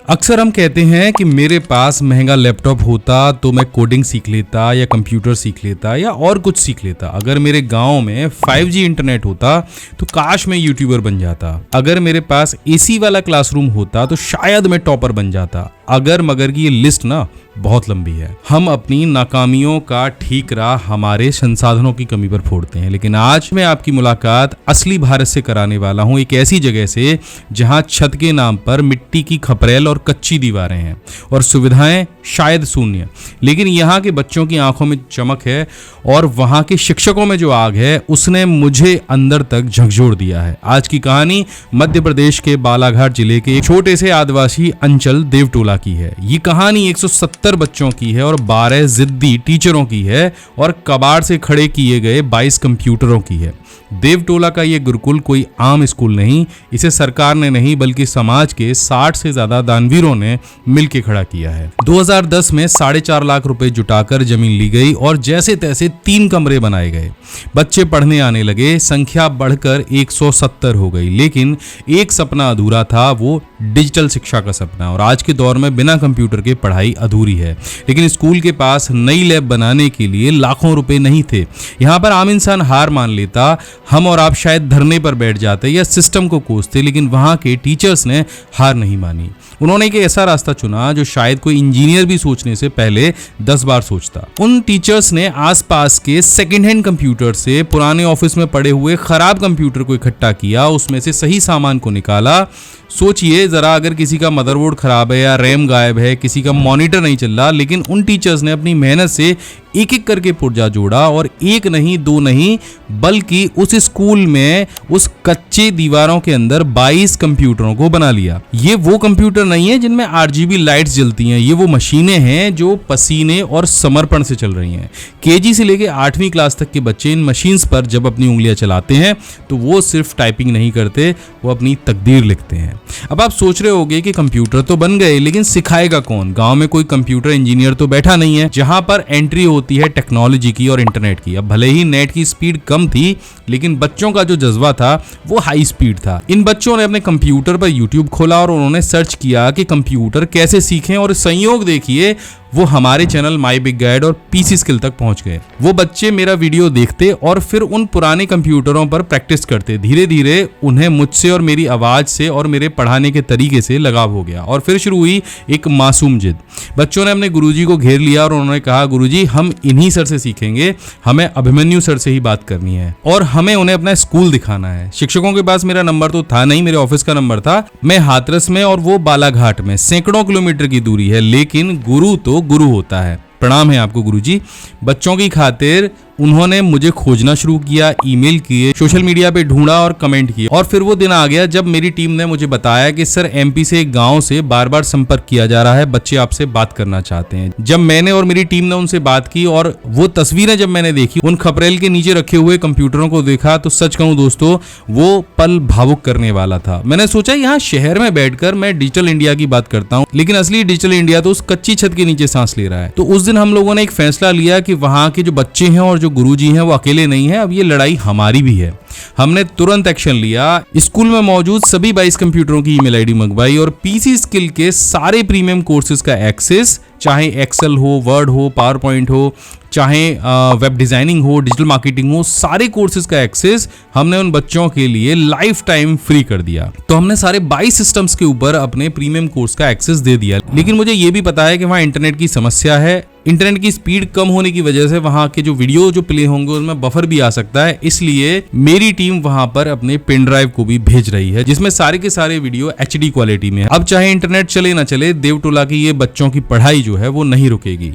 अक्सर हम कहते हैं कि मेरे पास महंगा लैपटॉप होता तो मैं कोडिंग सीख लेता या कंप्यूटर सीख लेता या और कुछ सीख लेता। अगर मेरे गांव में 5G इंटरनेट होता तो काश मैं यूट्यूबर बन जाता। अगर मेरे पास एसी वाला क्लासरूम होता तो शायद मैं टॉपर बन जाता। अगर मगर की ये लिस्ट ना बहुत लंबी है। हम अपनी नाकामियों का ठीकरा हमारे संसाधनों की कमी पर फोड़ते हैं, लेकिन आज मैं आपकी मुलाकात असली भारत से कराने वाला हूं, एक ऐसी जगह से जहां छत के नाम पर मिट्टी की खपरेल और कच्ची दीवारें हैं और सुविधाएं शायद शून्य, लेकिन यहाँ के बच्चों की आंखों में चमक है और वहां के शिक्षकों में जो आग है उसने मुझे अंदर तक झकझोर दिया है। आज की कहानी मध्य प्रदेश के बालाघाट जिले के एक छोटे से आदिवासी अंचल देवटोला की है। ये कहानी 170 बच्चों की है और 12 जिद्दी टीचरों की है और कबाड़ से खड़े किए गए 22 कंप्यूटरों की है। देवटोला का ये गुरुकुल कोई आम स्कूल नहीं, इसे सरकार ने नहीं बल्कि समाज के 60 से ज्यादा दानवीरों ने मिलकर खड़ा किया है। 2010 में 4.5 लाख रुपए जुटाकर जमीन ली गई और जैसे तैसे 3 कमरे बनाए गए। बच्चे पढ़ने आने लगे, संख्या बढ़कर 170 हो गई, लेकिन एक सपना अधूरा था, वो डिजिटल शिक्षा का सपना। और आज के दौर में बिना कंप्यूटर के पढ़ाई अधूरी है, लेकिन स्कूल के पास नई लैब बनाने के लिए लाखों रुपए नहीं थे। यहाँ पर आम इंसान हार मान लेता, हम और आप शायद धरने पर बैठ जाते या सिस्टम को कोसते, लेकिन वहाँ के टीचर्स ने हार नहीं मानी। उन्होंने एक ऐसा रास्ता चुना जो शायद कोई इंजीनियर भी सोचने से पहले 10 बार सोचता। उन टीचर्स ने आसपास के सेकेंड हैंड कंप्यूटर से पुराने ऑफिस में पड़े हुए खराब कंप्यूटर को इकट्ठा किया, उसमें से सही सामान को निकाला। सोचिए जरा, अगर किसी का मदरबोर्ड खराब है या रैम गायब है, किसी का मॉनिटर नहीं चल रहा, लेकिन उन टीचर्स ने अपनी मेहनत से एक एक करके पुर्जा जोड़ा और एक नहीं, 2 नहीं, बल्कि उस स्कूल में उस कच्चे दीवारों के अंदर 22 कंप्यूटरों को बना लिया। ये वो कंप्यूटर नहीं है जिनमें RGB लाइट्स जलती हैं, ये वो मशीनें हैं जो पसीने और समर्पण से चल रही हैं। KG से लेके 8वीं क्लास तक के बच्चे इन मशीन्स पर जब अपनी उंगलियां चलाते हैं तो वो सिर्फ टाइपिंग नहीं करते, वो अपनी तकदीर लिखते हैं। अब आप सोच रहे होंगे कि कंप्यूटर तो बन गए, लेकिन सिखाएगा कौन? गांव में कोई कंप्यूटर इंजीनियर तो बैठा नहीं है। जहां पर एंट्री होती है टेक्नोलॉजी की और इंटरनेट की। अब भले ही नेट की स्पीड कम थी, लेकिन बच्चों का जो जज्बा था वो हाई स्पीड था। इन बच्चों ने अपने कंप्यूटर पर यूट्यूब खोला और उन्होंने सर्च किया कि कंप्यूटर कैसे सीखें, और संयोग देखिए वो हमारे चैनल माई बिग गाइड और PC स्किल तक पहुंच गए। वो बच्चे मेरा वीडियो देखते और फिर उन पुराने कंप्यूटरों पर प्रैक्टिस करते। धीरे धीरे उन्हें मुझसे और मेरी आवाज से और मेरे पढ़ाने के तरीके से लगाव हो गया और फिर शुरू हुई एक मासूम जिद। बच्चों ने अपने गुरुजी को घेर लिया और उन्होंने कहा, गुरुजी हम इन्हीं सर से सीखेंगे, हमें अभिमन्यु सर से ही बात करनी है और हमें उन्हें अपना स्कूल दिखाना है। शिक्षकों के पास मेरा नंबर तो था नहीं, मेरे ऑफिस का नंबर था। मैं हाथरस में और वो बालाघाट में, सैकड़ों किलोमीटर की दूरी है, लेकिन गुरु तो गुरु होता है। प्रणाम है आपको गुरुजी। बच्चों की खातिर उन्होंने मुझे खोजना शुरू किया, ईमेल किए, सोशल मीडिया पे ढूंढा और कमेंट किए। और फिर वो दिन आ गया जब मेरी टीम ने मुझे बताया कि सर MP से एक गांव से बार बार संपर्क किया जा रहा है, बच्चे आपसे बात करना चाहते हैं। जब मैंने और मेरी टीम ने उनसे बात की और वो तस्वीरें जब मैंने देखी, उन खपरेल के नीचे रखे हुए कंप्यूटरों को देखा, तो सच कहूं दोस्तों वो पल भावुक करने वाला था। मैंने सोचा यहाँ शहर में बैठकर मैं डिजिटल इंडिया की बात करता हूँ, लेकिन असली डिजिटल इंडिया तो उस कच्ची छत के नीचे सांस ले रहा है। तो उस दिन हम लोगों ने एक फैसला लिया कि वहां के जो बच्चे हैं और जो गुरुजी हैं वो अकेले नहीं है, अब ये लड़ाई हमारी भी है। हमने तुरंत एक्शन लिया, स्कूल में मौजूद सभी 22 कंप्यूटरों की ईमेल आईडी मंगवाई और PC स्किल के सारे प्रीमियम कोर्सेज का एक्सेस, चाहे एक्सेल हो, वर्ड हो, पावर पॉइंट हो, चाहे वेब डिजाइनिंग हो, डिजिटल मार्केटिंग हो, सारे कोर्सेज का एक्सेस हमने उन बच्चों के लिए लाइफ टाइम फ्री कर दिया। तो हमने सारे 22 सिस्टम्स के ऊपर अपने प्रीमियम कोर्स का एक्सेस दे दिया। लेकिन मुझे ये भी पता है कि वहाँ इंटरनेट की समस्या है। इंटरनेट की स्पीड कम होने की वजह से वहां के जो वीडियो जो प्ले होंगे उनमें बफर भी आ सकता है, इसलिए मेरी टीम वहां पर अपने पेन ड्राइव को भी भेज रही है जिसमें सारे के सारे वीडियो HD क्वालिटी में है। अब चाहे इंटरनेट चले ना चले, देवटोला की ये बच्चों की पढ़ाई जो है वो नहीं रुकेगी।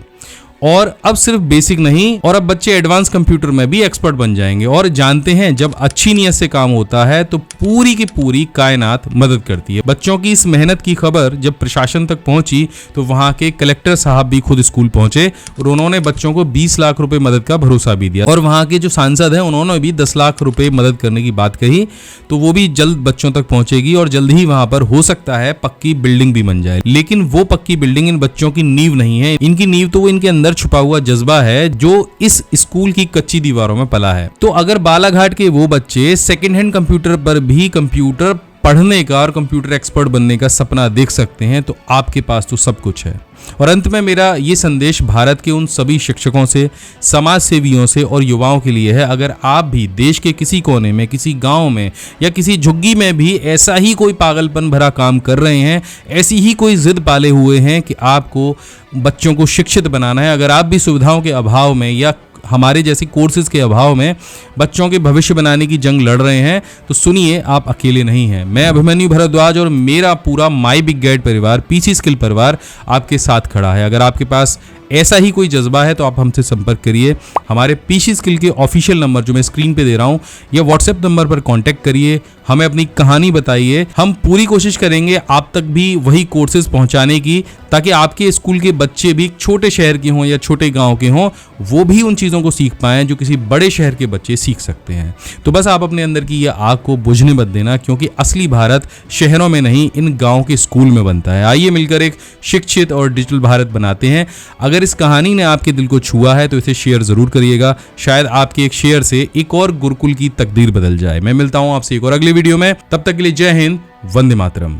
और अब सिर्फ बेसिक नहीं, और अब बच्चे एडवांस कंप्यूटर में भी एक्सपर्ट बन जाएंगे। और जानते हैं जब अच्छी नीयत से काम होता है तो पूरी की पूरी कायनात मदद करती है। बच्चों की इस मेहनत की खबर जब प्रशासन तक पहुंची तो वहां के कलेक्टर साहब भी खुद स्कूल पहुंचे और उन्होंने बच्चों को 20 लाख रुपए मदद का भरोसा भी दिया। और वहां के जो सांसद हैं उन्होंने भी 10 लाख रुपए मदद करने की बात कही, तो वो भी जल्द बच्चों तक पहुंचेगी और जल्द ही वहां पर हो सकता है पक्की बिल्डिंग भी बन जाए। लेकिन वो पक्की बिल्डिंग इन बच्चों की नींव नहीं है, इनकी नींव तो वो इनके अंदर छुपा हुआ जज्बा है जो इस स्कूल की कच्ची दीवारों में पला है। तो अगर बालाघाट के वो बच्चे सेकेंड हैंड कंप्यूटर पर भी कंप्यूटर पढ़ने का और कंप्यूटर एक्सपर्ट बनने का सपना देख सकते हैं तो आपके पास तो सब कुछ है। और अंत में मेरा ये संदेश भारत के उन सभी शिक्षकों से, समाज सेवियों से और युवाओं के लिए है, अगर आप भी देश के किसी कोने में, किसी गांव में या किसी झुग्गी में भी ऐसा ही कोई पागलपन भरा काम कर रहे हैं, ऐसी ही कोई जिद पाले हुए हैं कि आपको बच्चों को शिक्षित बनाना है, अगर आप भी सुविधाओं के अभाव में या हमारे जैसी कोर्सेज के अभाव में बच्चों के भविष्य बनाने की जंग लड़ रहे हैं, तो सुनिए, आप अकेले नहीं हैं। मैं अभिमन्यु भारद्वाज और मेरा पूरा माई बिग गाइड परिवार, पीसी स्किल परिवार आपके साथ खड़ा है। अगर आपके पास ऐसा ही कोई जज्बा है तो आप हमसे संपर्क करिए। हमारे पीसी स्किल के ऑफिशियल नंबर जो मैं स्क्रीन पे दे रहा हूँ या व्हाट्सएप नंबर पर कांटेक्ट करिए, हमें अपनी कहानी बताइए। हम पूरी कोशिश करेंगे आप तक भी वही कोर्सेज पहुंचाने की, ताकि आपके स्कूल के बच्चे भी छोटे शहर के हों या छोटे गांव के हों, वो भी उन चीज़ों को सीख पाएं जो किसी बड़े शहर के बच्चे सीख सकते हैं। तो बस आप अपने अंदर की यह आग को बुझने मत देना, क्योंकि असली भारत शहरों में नहीं, इन गाँव के स्कूल में बनता है। आइए मिलकर एक शिक्षित और डिजिटल भारत बनाते हैं। अगर इस कहानी ने आपके दिल को छुआ है तो इसे शेयर जरूर करिएगा। शायद आपके एक शेयर से एक और गुरुकुल की तकदीर बदल जाए। मैं मिलता हूं आपसे एक और अगले वीडियो में। तब तक के लिए जय हिंद, वंदे मातरम।